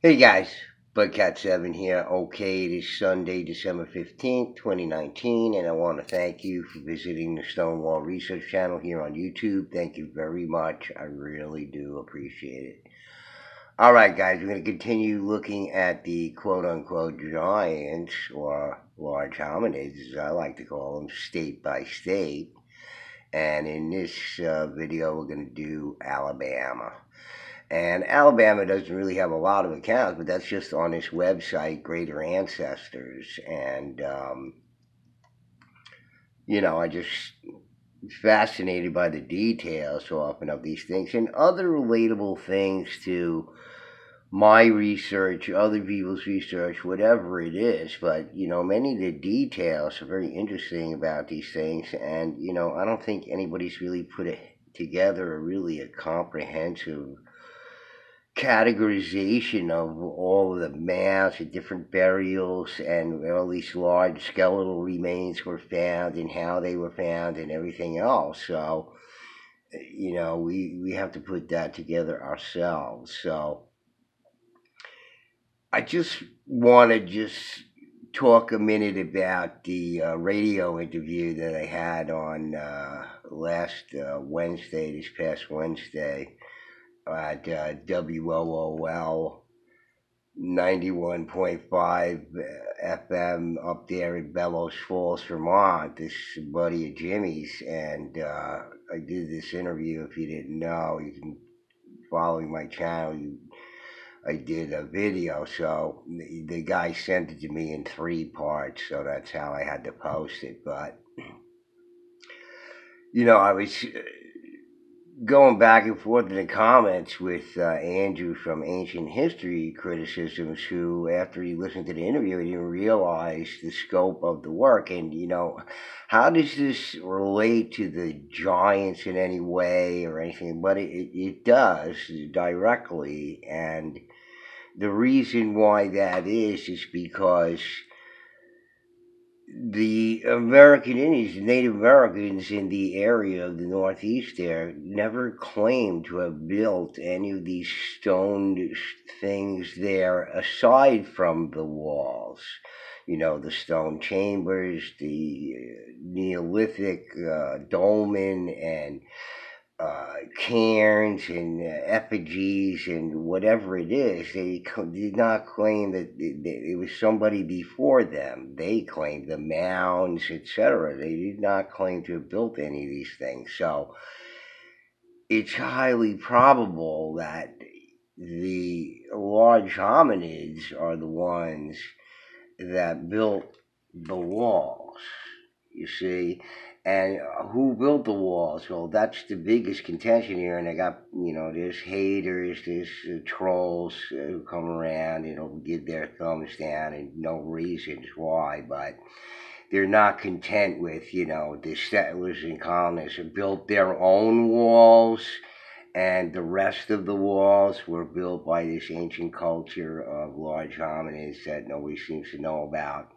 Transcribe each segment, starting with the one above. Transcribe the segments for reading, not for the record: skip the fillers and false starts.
Hey guys, Bugcat7 here. Okay, it is Sunday, December 15th, 2019, and I want to thank you for visiting the Stonewall Research channel here on YouTube. Thank you very much. I really do appreciate it. Alright, guys, we're going to continue looking at the quote unquote giants, or large hominids, as I like to call them, state by state. And in this video, we're going to do Alabama. And Alabama doesn't really have a lot of accounts, but that's just on this website, Greater Ancestors. And, I just fascinated by the details so often of these things and other relatable things to my research, other people's research, whatever it is. But, many of the details are very interesting about these things. And, I don't think anybody's really put it together really a comprehensive categorization of all of the mass and different burials and where all these large skeletal remains were found and how they were found and everything else. So, we have to put that together ourselves. So I just want to talk a minute about the radio interview that I had on last Wednesday, this past Wednesday, at WOOL 91.5 FM up there in Bellows Falls, Vermont. This buddy of Jimmy's, and I did this interview. If you didn't know, you can follow my channel. I did a video, so the guy sent it to me in 3 parts, so that's how I had to post it. But I was going back and forth in the comments with Andrew from Ancient History Criticisms, who, after he listened to the interview, he didn't realize the scope of the work. And, how does this relate to the giants in any way or anything? But it does directly. And the reason why that is because the American Indians, the Native Americans in the area of the Northeast there, never claimed to have built any of these stone things there aside from the walls. The stone chambers, the Neolithic dolmen, and cairns and effigies and whatever it is. They did not claim that it was somebody before them. They claimed the mounds, etc. They did not claim to have built any of these things. So it's highly probable that the large hominids are the ones that built the walls, you see. And who built the walls? Well, that's the biggest contention here. And I got, there's haters, there's trolls who come around and give their thumbs down and no reasons why. But they're not content with, the settlers and colonists have built their own walls. And the rest of the walls were built by this ancient culture of large hominids that nobody seems to know about.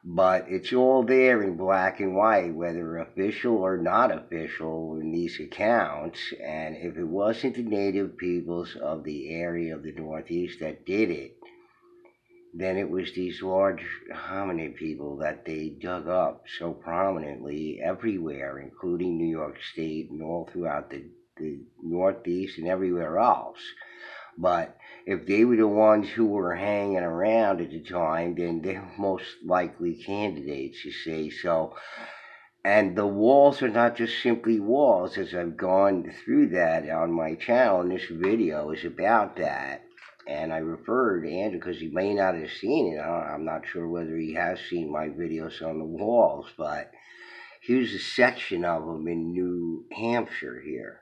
But it's all there in black and white, whether official or not official, in these accounts. And if it wasn't the native peoples of the area of the Northeast that did it, then it was these large hominid people that they dug up so prominently everywhere, including New York State and all throughout the Northeast and everywhere else. But if they were the ones who were hanging around at the time, then they're most likely candidates, you see. So, and the walls are not just simply walls, as I've gone through that on my channel, and this video is about that. And I referred to Andrew because he may not have seen it. I'm not sure whether he has seen my videos on the walls, but here's a section of them in New Hampshire here.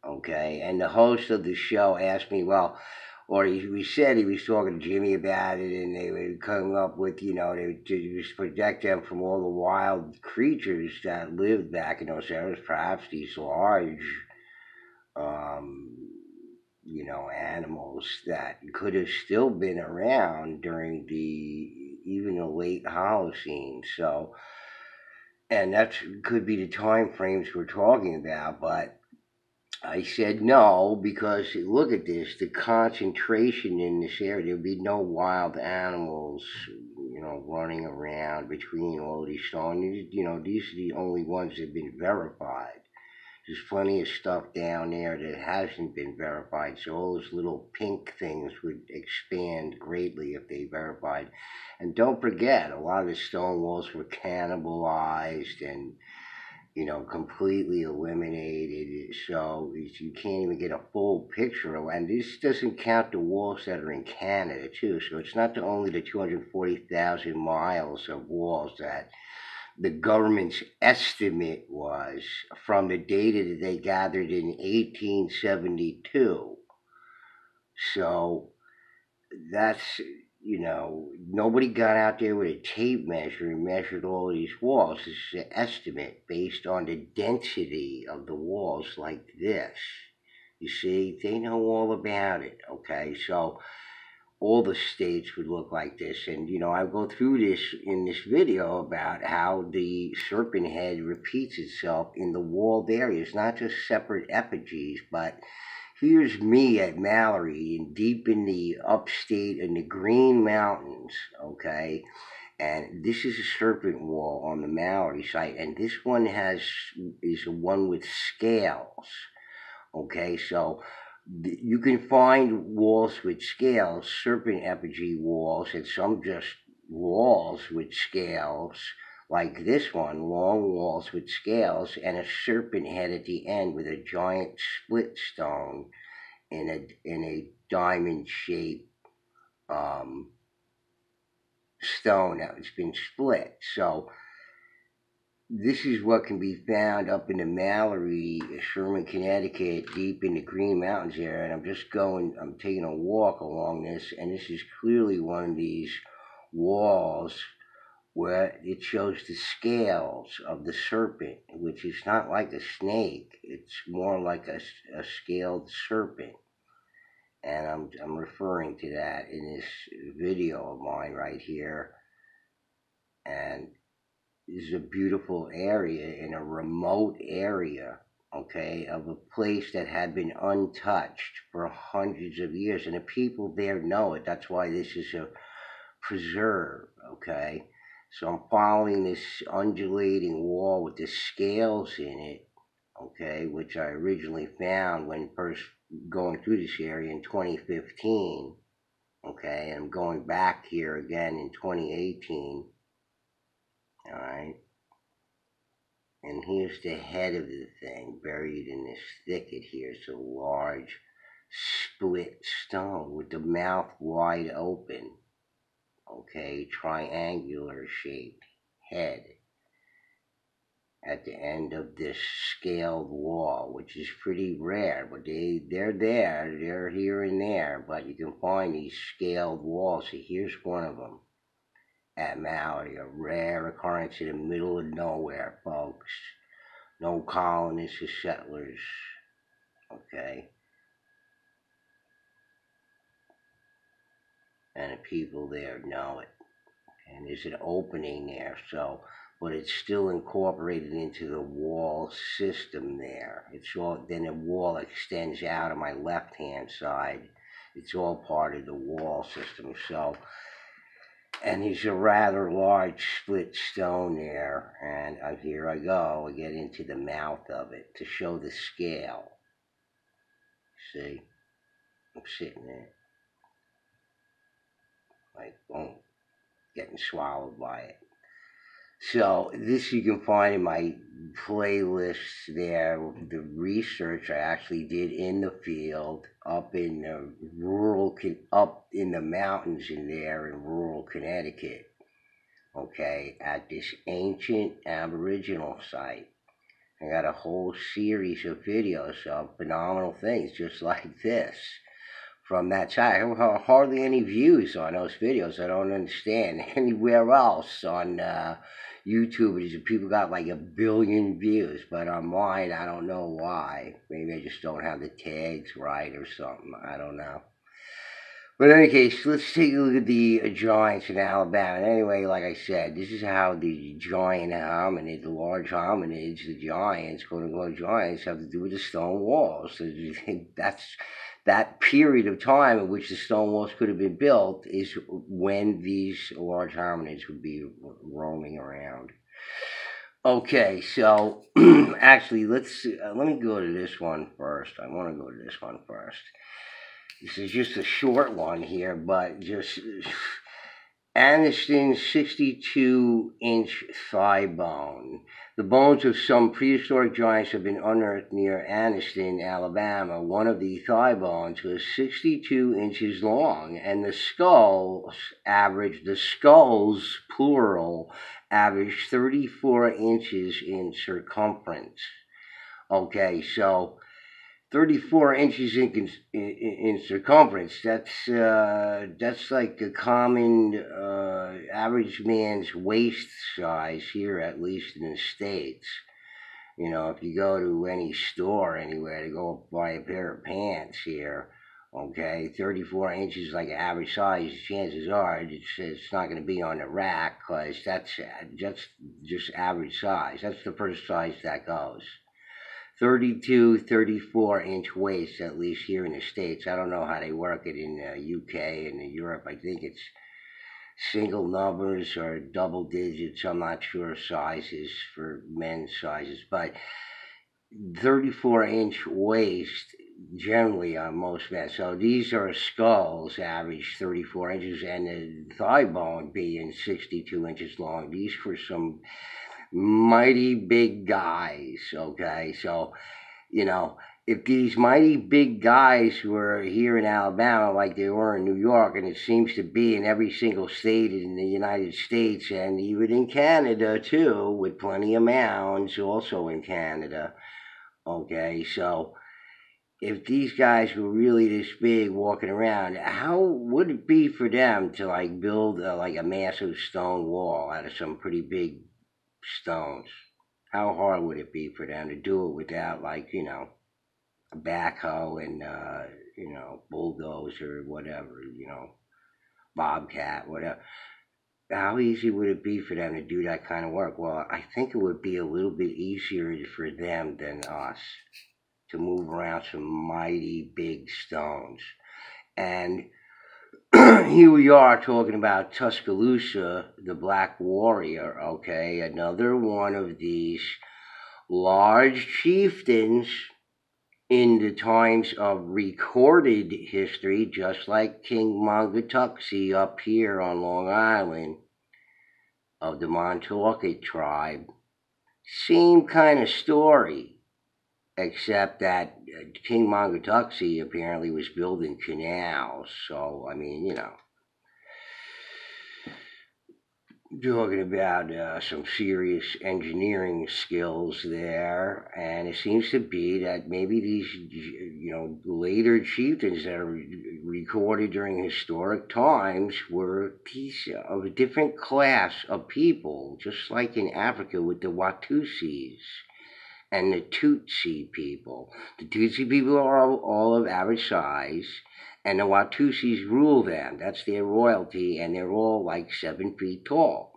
Okay, and the host of the show asked me, well, or he said he was talking to Jimmy about it, and they were coming up with, to protect them from all the wild creatures that lived back in those areas, perhaps these large, um, animals that could have still been around during even the late Holocene. So, and that could be the time frames we're talking about, but I said no because look at this, the concentration in this area. There'd be no wild animals, running around between all these stones. These are the only ones that have been verified. There's plenty of stuff down there that hasn't been verified, so all those little pink things would expand greatly if they verified. And don't forget, a lot of the stone walls were cannibalized and completely eliminated. So you can't even get a full picture of. And this doesn't count the walls that are in Canada too. So it's not only the 240,000 miles of walls that the government's estimate was from the data that they gathered in 1872. So that's nobody got out there with a tape measure and measured all these walls. This is an estimate based on the density of the walls like this. You see, they know all about it. Okay, so all the states would look like this, and I go through this in this video about how the serpent head repeats itself in the walled areas, not just separate effigies, but here's me at Mallory and deep in the upstate in the Green Mountains, okay? And this is a serpent wall on the Mallory site, and this one is a one with scales, okay? So you can find walls with scales, serpent effigy walls, and some just walls with scales, like this one, long walls with scales, and a serpent head at the end with a giant split stone in a diamond shaped stone that has been split. So this is what can be found up in the Mallory, Sherman, Connecticut, deep in the Green Mountains area. And I'm taking a walk along this, and this is clearly one of these walls where it shows the scales of the serpent, which is not like a snake. It's more like a scaled serpent. And I'm referring to that in this video of mine right here. And this is a beautiful area in a remote area, okay, of a place that had been untouched for hundreds of years, and the people there know it. That's why this is a preserve, okay. So I'm following this undulating wall with the scales in it, okay, which I originally found when first going through this area in 2015, okay, and I'm going back here again in 2018, all right. And here's the head of the thing buried in this thicket here. It's a large split stone with the mouth wide open, okay, triangular shaped head at the end of this scaled wall, which is pretty rare, but they're here and there, but you can find these scaled walls. So here's one of them at Maui, a rare occurrence in the middle of nowhere, folks. No colonists or settlers, okay? And the people there know it. And there's an opening there, so, but it's still incorporated into the wall system there. It's all, then the wall extends out on my left-hand side. It's all part of the wall system, so, and there's a rather large split stone there, and here I go, I get into the mouth of it to show the scale. See, I'm sitting there, like, boom, getting swallowed by it. So this you can find in my playlists there, the research I actually did in the field, up in the up in the mountains in there in rural Connecticut, okay, at this ancient Aboriginal site. I got a whole series of videos of phenomenal things just like this from that side. Hardly any views on those videos. I don't understand. Anywhere else on YouTube, people got like 1 billion views, but on mine, I don't know why. Maybe I just don't have the tags right or something. I don't know. But in any case, let's take a look at the giants in Alabama. Anyway, like I said, this is how the giant hominids, the large hominids, the giants, quote unquote giants, have to do with the stone walls. So that's that period of time in which the stone walls could have been built is when these large hominids would be roaming around. Okay, so actually, let me go to this one first. I want to go to this one first. This is just a short one here, but just Anniston 62-inch thigh bone. The bones of some prehistoric giants have been unearthed near Anniston, Alabama. One of the thigh bones was 62 inches long, and the skulls, plural, averaged 34 inches in circumference. Okay, so 34 inches in circumference. That's like a common average man's waist size here, at least in the States. You know, if you go to any store anywhere to go buy a pair of pants here, okay, 34 inches like average size. Chances are it's not going to be on the rack because that's just average size. That's the first size that goes. 32, 34-inch waist, at least here in the States. I don't know how they work it in the UK and in Europe. I think it's single numbers or double digits. I'm not sure sizes for men's sizes, but 34-inch waist generally on most men. So these are skulls, average 34 inches, and the thigh bone being 62 inches long. These were some mighty big guys, okay? So, you know, if these mighty big guys were here in Alabama like they were in New York, and it seems to be in every single state in the United States and even in Canada too, with plenty of mounds also in Canada, okay? So if these guys were really this big walking around, how would it be for them to like build like a massive stone wall out of some pretty big stones? How hard would it be for them to do it without, like, you know, a backhoe and, you know, bulldozer or whatever, you know, bobcat, whatever? How easy would it be for them to do that kind of work? Well, I think it would be a little bit easier for them than us to move around some mighty big stones. And here we are talking about Tuscaloosa, the Black Warrior, okay? Another one of these large chieftains in the times of recorded history, just like King Mongatuxie up here on Long Island of the Montaukett tribe. Same kind of story, except that King Mongatuxie apparently was building canals. So, I mean, you know, talking about some serious engineering skills there, and it seems to be that maybe these, you know, later chieftains that are recorded during historic times were a piece of a different class of people, just like in Africa with the Watusis and the Tutsi people. The Tutsi people are all of average size, and the Watusis rule them. That's their royalty, and they're all like 7 feet tall.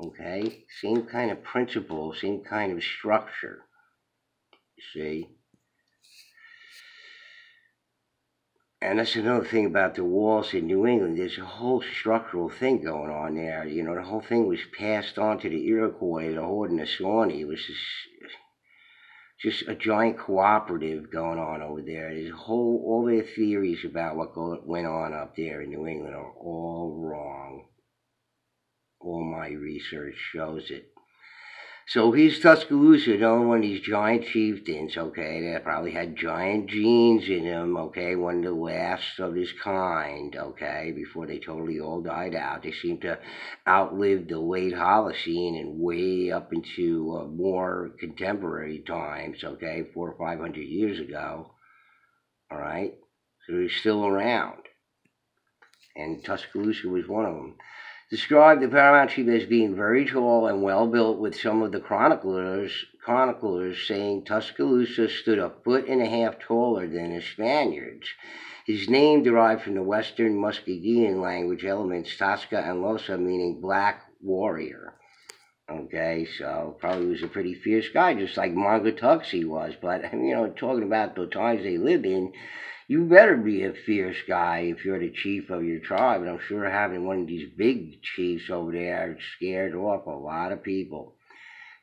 Okay? Same kind of principle, same kind of structure. You see? And that's another thing about the walls in New England. There's a whole structural thing going on there. You know, the whole thing was passed on to the Iroquois, the Haudenosaunee. It was just a giant cooperative going on over there. There's all their theories about what went on up there in New England are all wrong. All my research shows it. So he's Tuscaloosa, another one of these giant chieftains, okay, that probably had giant genes in him, okay, one of the last of his kind, okay, before they totally all died out. They seem to outlive the late Holocene and way up into more contemporary times, okay, 400 or 500 years ago, all right? So they're still around, and Tuscaloosa was one of them. Described the paramount chief as being very tall and well built, with some of the chroniclers saying Tuscaloosa stood 1.5 feet taller than the Spaniards. His name derived from the Western Muskegean language elements Tosca and Losa, meaning black warrior. Okay, so probably was a pretty fierce guy, just like Mangatuxi was. But, talking about the times they lived in, you better be a fierce guy if you're the chief of your tribe. And I'm sure having one of these big chiefs over there scared off a lot of people.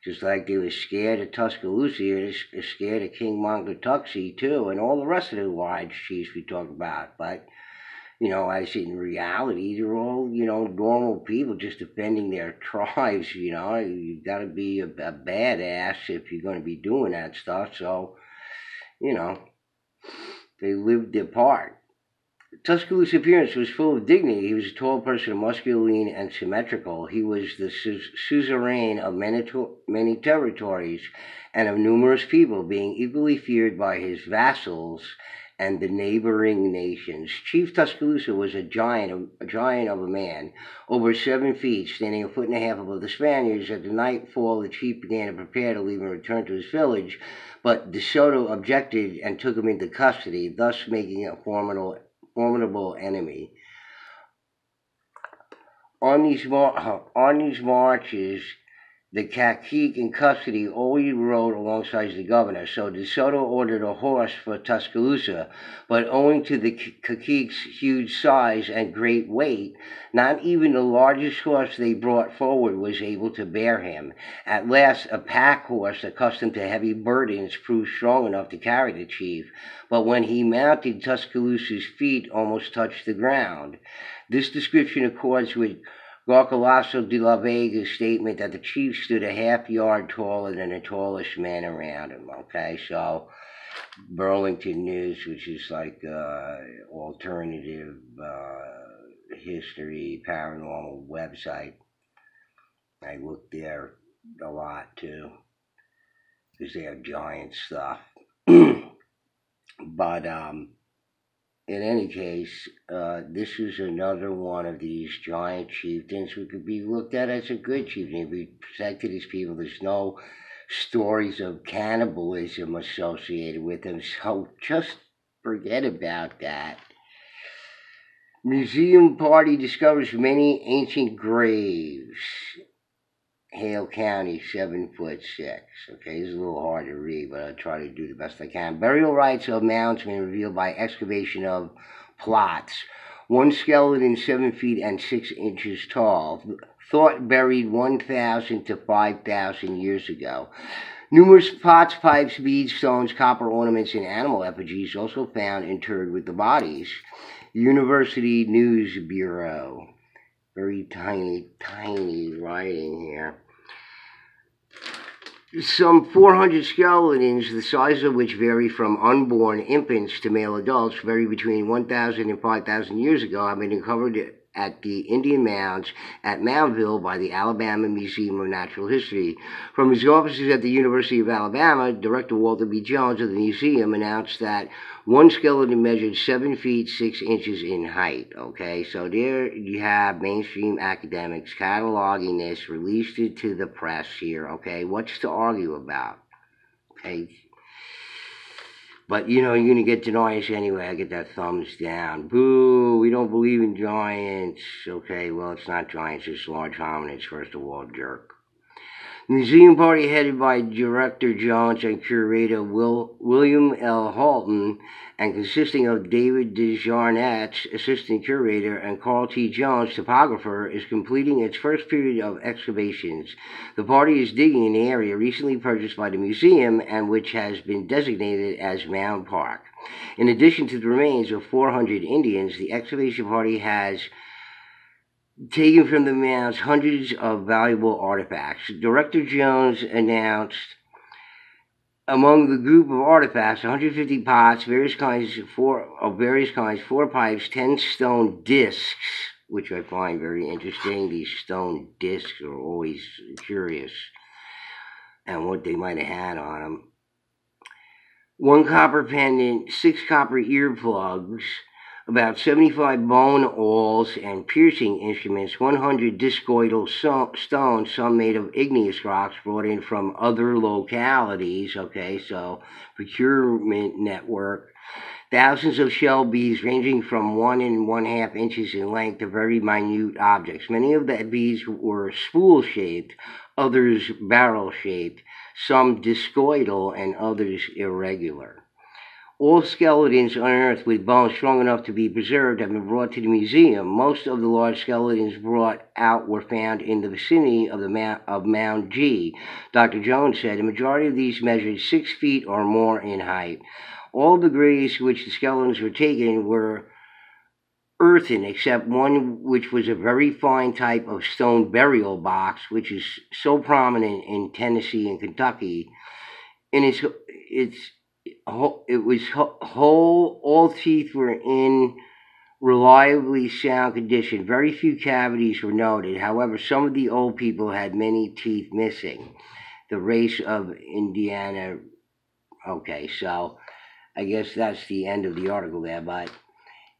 Just like they were scared of Tuscaloosa, they're scared of King Mangatuxi too, and all the rest of the large chiefs we talk about. But, as in reality, they're all, normal people just defending their tribes, You've got to be a badass if you're going to be doing that stuff. So, they lived their part. Tuscaloosa's appearance was full of dignity. He was a tall person, musculine and symmetrical. He was the suzerain of many territories and of numerous people, being equally feared by his vassals and the neighboring nations. Chief Tuscaloosa was a giant of a man, over 7 feet, standing a foot and a half above the Spaniards. At the nightfall, the chief began to prepare to leave and return to his village, but De Soto objected and took him into custody, thus making a formidable enemy. On these marches, the cacique in custody always rode alongside the governor, so De Soto ordered a horse for Tuscaloosa, but owing to the cacique's huge size and great weight, not even the largest horse they brought forward was able to bear him. At last, a pack horse accustomed to heavy burdens proved strong enough to carry the chief, but when he mounted, Tuscaloosa's feet almost touched the ground. This description accords with Garcilaso de la Vega's statement that the chief stood a half-yard taller than the tallest man around him. Okay, so Burlington News, which is like alternative history, paranormal website. I look there a lot too, because they have giant stuff. But in any case, this is another one of these giant chieftains who could be looked at as a good chieftain. He protected his people. There's no stories of cannibalism associated with him, so just forget about that. Museum party discovers many ancient graves. Hale County, 7'6". Okay, this is a little hard to read, but I'll try to do the best I can. Burial rites of moundsmen revealed by excavation of plots. One skeleton 7 feet and 6 inches tall, thought buried 1,000 to 5,000 years ago. Numerous pots, pipes, beads, stones, copper ornaments, and animal effigies also found interred with the bodies. University News Bureau. Very tiny writing here. Some 400 skeletons, the size of which vary from unborn infants to male adults, vary between 1,000 and 5,000 years ago, have been uncovered at the Indian Mounds at Moundville by the Alabama Museum of Natural History. From his offices at the University of Alabama, Director Walter B. Jones of the museum announced that one skeleton measured 7 feet 6 inches in height. Okay, so there you have mainstream academics cataloging this, released it to the press here. Okay, what's to argue about? Okay. But, you're going to get deniers anyway. I get that thumbs down. Boo, we don't believe in giants. Okay, well, it's not giants. It's large hominids, first of all, jerk. Museum party headed by Director Jones and curator William L. Halton, and consisting of David Desjarnets, assistant curator, and Carl T. Jones, topographer, is completing its first period of excavations. The party is digging in the area recently purchased by the museum and which has been designated as Mound Park. In addition to the remains of 400 Indians, the excavation party has taken from the mounds hundreds of valuable artifacts. Director Jones announced among the group of artifacts 150 pots, various kinds, 4 pipes, 10 stone discs, which I find very interesting. These stone discs are always curious, and what they might have had on them. 1 copper pendant, 6 copper earplugs, about 75 bone awls and piercing instruments, 100 discoidal stones, some made of igneous rocks brought in from other localities. Okay, so procurement network. Thousands of shell beads ranging from 1 and 1/2 inches in length to very minute objects. Many of the beads were spool-shaped, others barrel-shaped, some discoidal, and others irregular. All skeletons unearthed with bones strong enough to be preserved have been brought to the museum. Most of the large skeletons brought out were found in the vicinity of Mound G. Dr. Jones said the majority of these measured 6 feet or more in height. All the graves which the skeletons were taken were earthen, except one which was a very fine type of stone burial box, which is so prominent in Tennessee and Kentucky. And it was whole. All teeth were in reliably sound condition. Very few cavities were noted. However, some of the old people had many teeth missing. The race of Indiana. Okay, so I guess that's the end of the article there, but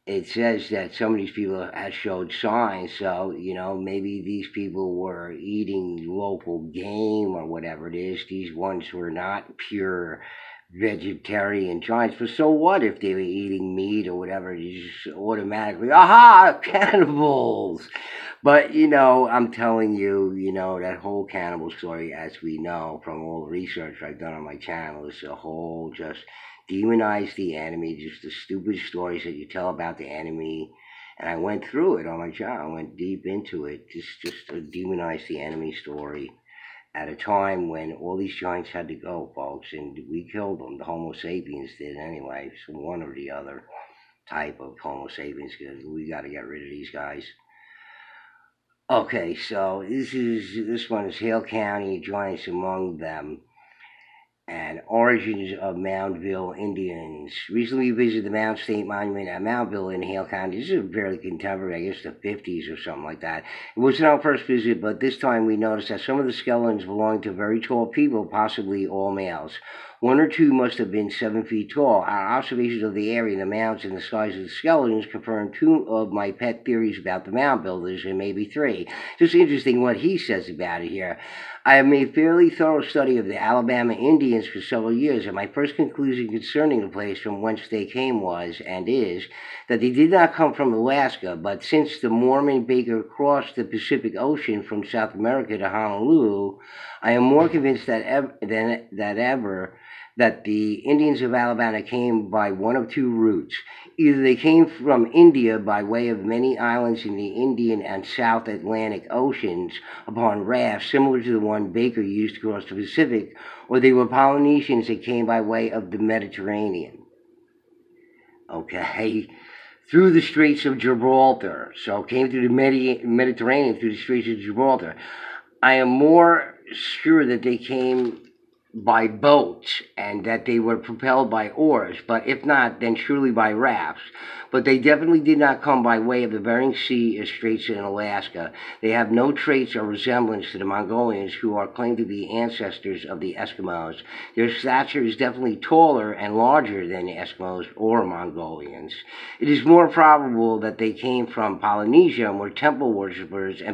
it says that some of these people have showed signs, so, maybe these people were eating local game or whatever it is. These ones were not pure vegetarian giants, but so what if they were eating meat or whatever? You just automatically, aha, cannibals! But, I'm telling you, that whole cannibal story, as we know from all the research I've done on my channel, is a whole just demonize the enemy, just the stupid stories that you tell about the enemy. And I went through it on my channel. I went deep into it, just to demonize the enemy story at a time when all these giants had to go, folks, and we killed them. The Homo sapiens did anyway, so one or the other type of Homo sapiens, because we got to get rid of these guys. Okay, so this one is Hale County, giants among them, and origins of Moundville Indians. Recently visited the Mound State Monument at Moundville in Hale County. This is fairly contemporary, I guess the 50s or something like that. It wasn't our first visit, but this time we noticed that some of the skeletons belonged to very tall people, possibly all males. One or two must have been 7 feet tall. Our observations of the area, the mounds, and the size of the skeletons confirmed 2 of my pet theories about the mound builders, and maybe 3. Just interesting what he says about it here. I have made fairly thorough study of the Alabama Indians for several years, and my first conclusion concerning the place from whence they came was, and is, that they did not come from Alaska, but since the Mormon Baker crossed the Pacific Ocean from South America to Honolulu, I am more convinced than ever that the Indians of Alabama came by one of 2 routes. Either they came from India by way of many islands in the Indian and South Atlantic Oceans upon rafts similar to the one Baker used to cross the Pacific, or they were Polynesians that came by way of the Mediterranean. Okay, through the Straits of Gibraltar. So came through the Mediterranean through the Straits of Gibraltar. I am more sure that they came by boats and that they were propelled by oars, but if not, then surely by rafts. But they definitely did not come by way of the Bering Sea or Straits in Alaska. They have no traits or resemblance to the Mongolians, who are claimed to be ancestors of the Eskimos. Their stature is definitely taller and larger than the Eskimos or Mongolians. It is more probable that they came from Polynesia and were temple worshippers and